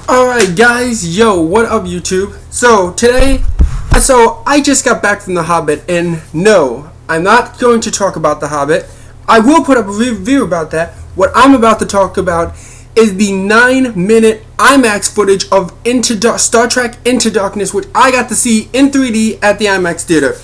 Alright guys, yo, what up YouTube? So I just got back from The Hobbit, and no, I'm not going to talk about The Hobbit. I will put up a review about that. What I'm about to talk about is the 9-minute IMAX footage of Star Trek Into Darkness, which I got to see in 3D at the IMAX theater.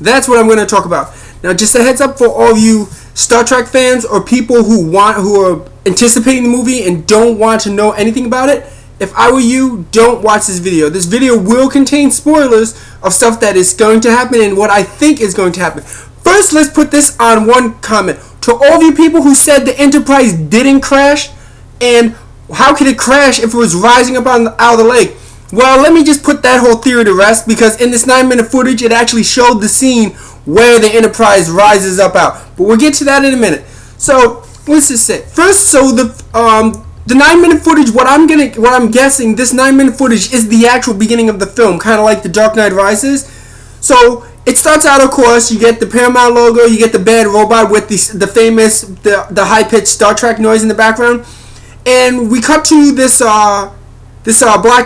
That's what I'm going to talk about. Now, just a heads up for all you Star Trek fans or people who are anticipating the movie and don't want to know anything about it. If I were you, don't watch this video. This video will contain spoilers of stuff that is going to happen and what I think is going to happen. First, let's put this on one comment. To all of you people who said the Enterprise didn't crash, and how could it crash if it was rising up out of the lake? Well, let me just put that whole theory to rest, because in this 9-minute footage, it actually showed the scene where the Enterprise rises up out. But we'll get to that in a minute. So, let's just say. First, so the 9-minute footage, what I'm guessing, this 9-minute footage is the actual beginning of the film, kind of like The Dark Knight Rises. So it starts out, of course, you get the Paramount logo, you get the bad robot with the famous, the high-pitched Star Trek noise in the background, and we cut to this black,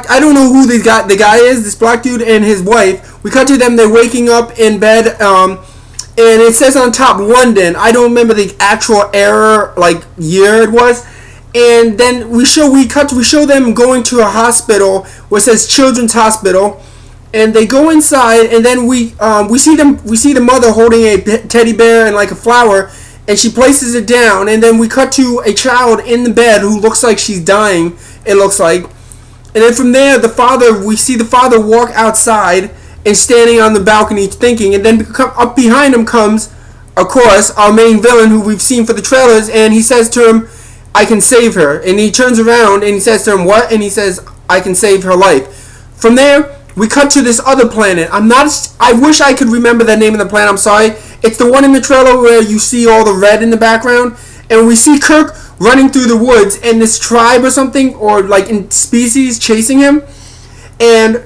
I don't know who the guy is, this black dude and his wife. We cut to them, they're waking up in bed, and it says on top London. I don't remember the actual era, like year it was. And then we show them going to a hospital where it says Children's Hospital, and they go inside, and then we see the mother holding a teddy bear and like a flower, and she places it down, and then we cut to a child in the bed who looks like she's dying, it looks like. And then from there, we see the father walk outside and standing on the balcony thinking, and then up behind him comes, of course, our main villain who we've seen for the trailers, and he says to him, "I can save her." And he turns around and he says to him, "What?" And he says, "I can save her life." From there, we cut to this other planet. I wish I could remember the name of the planet, I'm sorry. It's the one in the trailer where you see all the red in the background. And we see Kirk running through the woods, and this tribe or something, or like in species, chasing him. And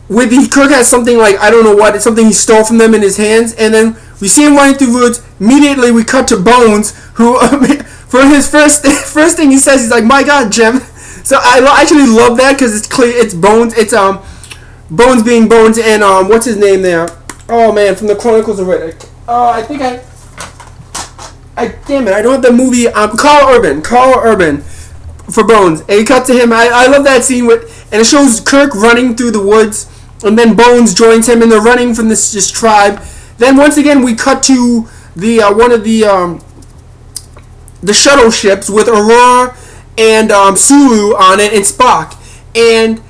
Kirk has something like, I don't know what, it's something he stole from them in his hands. And then we see him running through the woods. Immediately we cut to Bones, who... For his first thing he says, he's like, "My God, Jim." So I actually love that, because it's clear, it's Bones. It's Bones being Bones, and what's his name there? Oh man, from the Chronicles of Riddick. Damn it, I don't have the movie. Carl Urban for Bones. And he cuts to him. I love that scene and it shows Kirk running through the woods, and then Bones joins him, and they're running from this tribe. Then once again we cut to the one of the shuttle ships with Aurora and Sulu on it, and Spock. And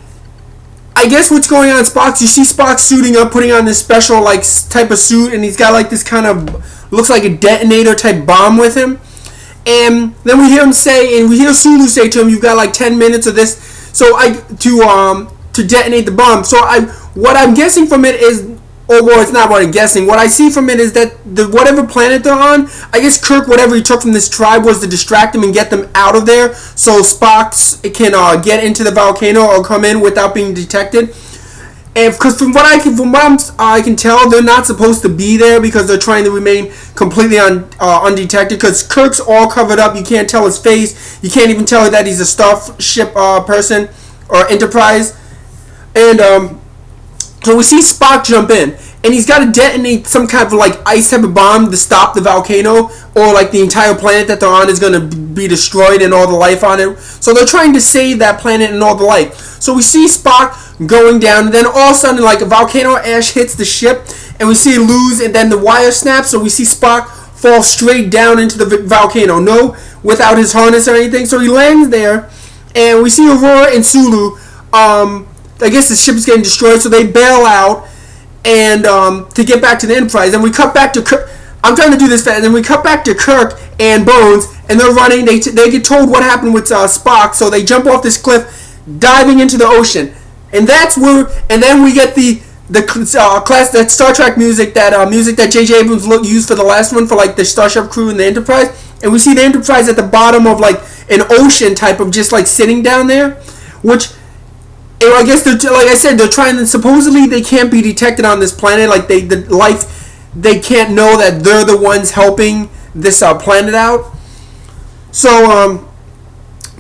I guess what's going on in Spock's, you see Spock suiting up, putting on this special like type of suit, and he's got like this kind of, looks like a detonator type bomb with him. And then we hear Sulu say to him, "You've got like 10 minutes of this, to detonate the bomb." So what I'm guessing from it is, well, it's not what I'm guessing. What I see from it is that whatever planet they're on, I guess Kirk, whatever he took from this tribe was to distract them and get them out of there, so Spock can get into the volcano or come in without being detected. And because from what I can tell, they're not supposed to be there, because they're trying to remain completely undetected. Because Kirk's all covered up, you can't tell his face, you can't even tell that he's a starship person or Enterprise, and so we see Spock jump in, and he's got to detonate some kind of like ice type of bomb to stop the volcano, or like the entire planet that they're on is going to be destroyed and all the life on it. So they're trying to save that planet and all the life. So we see Spock going down, and then all of a sudden like a volcano ash hits the ship, and we see it lose, and then the wire snaps, so we see Spock fall straight down into the volcano, without his harness or anything. So he lands there, and we see Aurora and Sulu, I guess the ship is getting destroyed, so they bail out and to get back to the Enterprise. And we cut back to Kirk. I'm trying to do this fast. And we cut back to Kirk and Bones, and they're running. They get told what happened with Spock, so they jump off this cliff, diving into the ocean. And that's where. And then we get that Star Trek music, that J.J. Abrams used for the last one, for like the Starship crew and the Enterprise. And we see the Enterprise at the bottom of like an ocean type of, just like sitting down there, which. And I guess like I said, they're trying to, supposedly they can't be detected on this planet. Like they can't know that they're the ones helping this planet out. So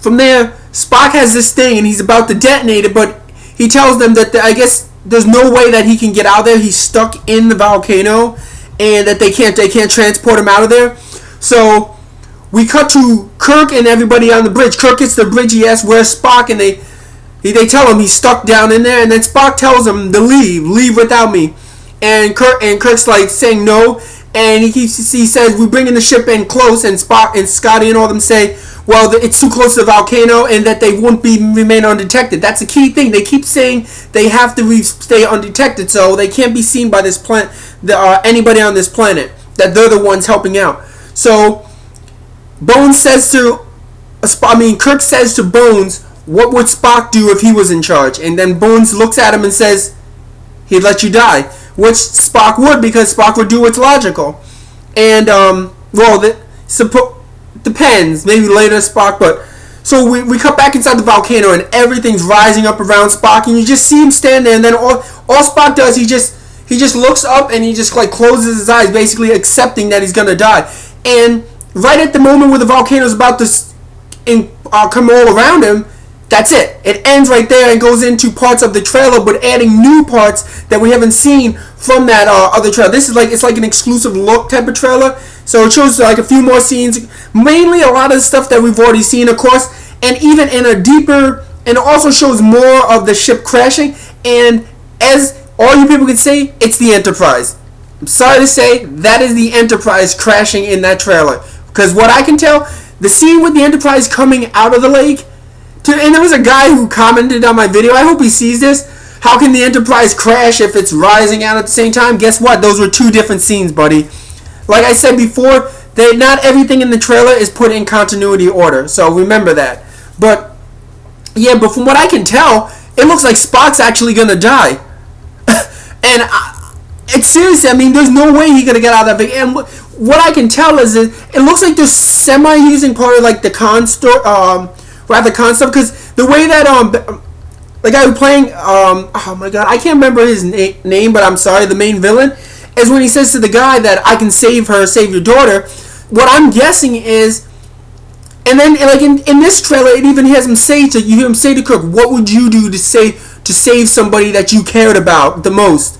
from there, Spock has this thing and he's about to detonate it, but he tells them that I guess there's no way that he can get out there. He's stuck in the volcano, and that they can't transport him out of there. So we cut to Kirk and everybody on the bridge. Kirk gets to the bridge. He asks where's Spock, and they tell him he's stuck down in there. And then Spock tells him to leave without me. And Kirk's like saying no. And he says we're bringing the ship in close, and Spock and Scotty and all of them say, well, it's too close to the volcano, and that they won't remain undetected. That's the key thing. They keep saying they have to stay undetected, so they can't be seen by this planet, anybody on this planet. That they're the ones helping out. So Bones says to, Kirk says to Bones, what would Spock do if he was in charge? And then Bones looks at him and says, he'd let you die, which Spock would, because Spock would do what's logical. And depends, maybe later Spock, but so we cut back inside the volcano and everything's rising up around Spock, and you just see him stand there, and then all Spock does, he just looks up and he just like closes his eyes, basically accepting that he's gonna die. And right at the moment where the volcano is about to come all around him, that's it. It ends right there and goes into parts of the trailer, but adding new parts that we haven't seen from that other trailer. This is it's like an exclusive look type of trailer. So it shows like a few more scenes, mainly a lot of stuff that we've already seen, of course, and even in a deeper, and it also shows more of the ship crashing. And as all you people can say, it's the Enterprise. I'm sorry to say, that is the Enterprise crashing in that trailer. Because what I can tell, the scene with the Enterprise coming out of the lake, and there was a guy who commented on my video, I hope he sees this, how can the Enterprise crash if it's rising out at the same time? Guess what? Those were two different scenes, buddy. Like I said before, not everything in the trailer is put in continuity order, so remember that. But from what I can tell, it looks like Spock's actually gonna die. And it's seriously, I mean, there's no way he's gonna get out of that big. And what I can tell is it looks like they're semi-using part of like the concept, because the way that the guy who's playing oh my god, I can't remember his name, but I'm sorry, the main villain, is when he says to the guy that I can save your daughter. What I'm guessing is, and then like in this trailer, it even has him you hear him say to Kirk, what would you do to save somebody that you cared about the most?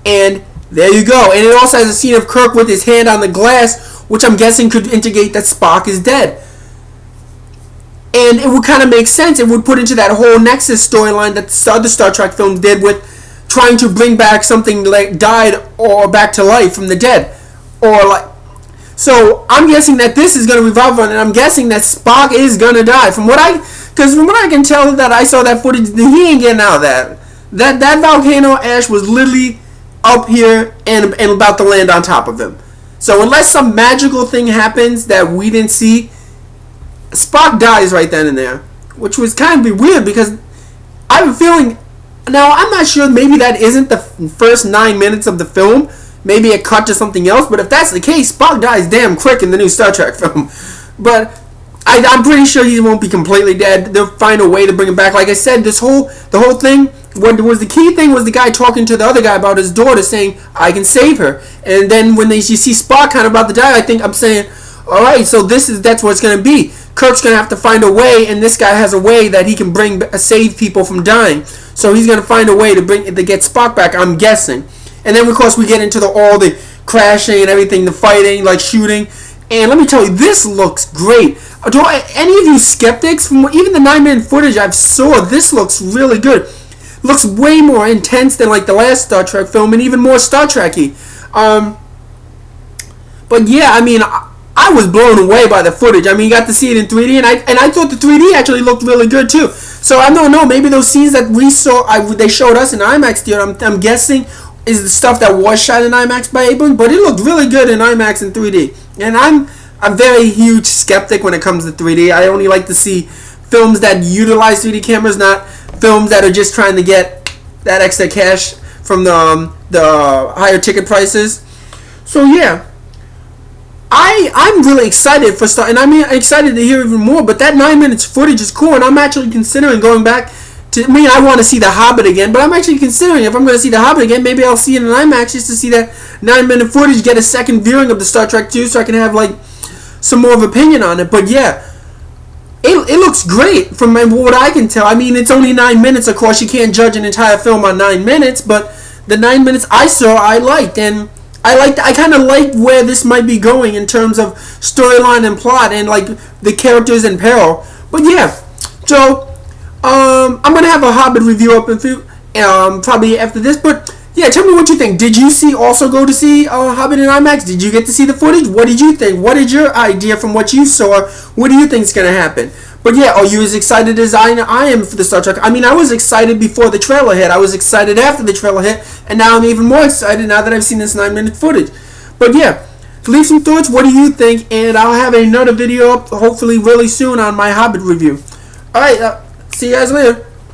And there you go. And it also has a scene of Kirk with his hand on the glass, which I'm guessing could indicate that Spock is dead. And it would kind of make sense. It would put into that whole Nexus storyline that the other Star Trek films did with trying to bring back something like died or back to life from the dead. So I'm guessing that this is going to revolve on it, and I'm guessing that Spock is going to die. From what I can tell that I saw that footage, he ain't getting out of that. That volcano ash was literally up here and about to land on top of him. So unless some magical thing happens that we didn't see, Spock dies right then and there, which was kind of weird, because I have a feeling, now I'm not sure, maybe that isn't the first 9 minutes of the film, maybe it cut to something else, but if that's the case, Spock dies damn quick in the new Star Trek film. But I'm pretty sure he won't be completely dead. They'll find a way to bring him back. Like I said, the whole thing, what was the key thing was the guy talking to the other guy about his daughter, saying, I can save her. And then when you see Spock kind of about to die, I'm saying, alright, so that's what it's going to be. Kirk's going to have to find a way, and this guy has a way that he can save people from dying. So he's going to find a way to get Spock back, I'm guessing. And then, of course, we get into all the crashing and everything, the fighting, like shooting. And let me tell you, this looks great. Any of you skeptics, from even the 9-minute footage I've saw, this looks really good. Looks way more intense than like the last Star Trek film, and even more Star Trek-y. But yeah, I mean, I was blown away by the footage. I mean, you got to see it in 3D, and I thought the 3D actually looked really good too. So I don't know, maybe those scenes that we saw, they showed us in IMAX theater, I'm guessing is the stuff that was shot in IMAX by Abrams, but it looked really good in IMAX and 3D. And I'm a very huge skeptic when it comes to 3D. I only like to see films that utilize 3D cameras, not films that are just trying to get that extra cash from the higher ticket prices. So yeah, I'm really excited for Star, and I'm excited to hear even more. But that 9 minutes footage is cool, and I'm actually considering going back to. I mean, I want to see The Hobbit again, but I'm actually considering if I'm going to see The Hobbit again, maybe I'll see it in IMAX just to see that 9-minute footage, get a second viewing of the Star Trek 2, so I can have like some more of opinion on it. But yeah, it looks great from what I can tell. I mean, it's only 9 minutes. Of course, you can't judge an entire film on 9 minutes, but the 9 minutes I saw, I liked, and I kind of like where this might be going in terms of storyline and plot, and like the characters in peril. But yeah, so I'm gonna have a Hobbit review up in few, probably after this. But yeah, tell me what you think. Did you also go to see Hobbit in IMAX? Did you get to see the footage? What did you think? What is your idea from what you saw? What do you think is gonna happen? But yeah, are you as excited as I am for the Star Trek? I mean, I was excited before the trailer hit. I was excited after the trailer hit, and now I'm even more excited now that I've seen this 9-minute footage. But yeah, leave some thoughts. What do you think? And I'll have another video up hopefully really soon on my Hobbit review. All right, see you guys later.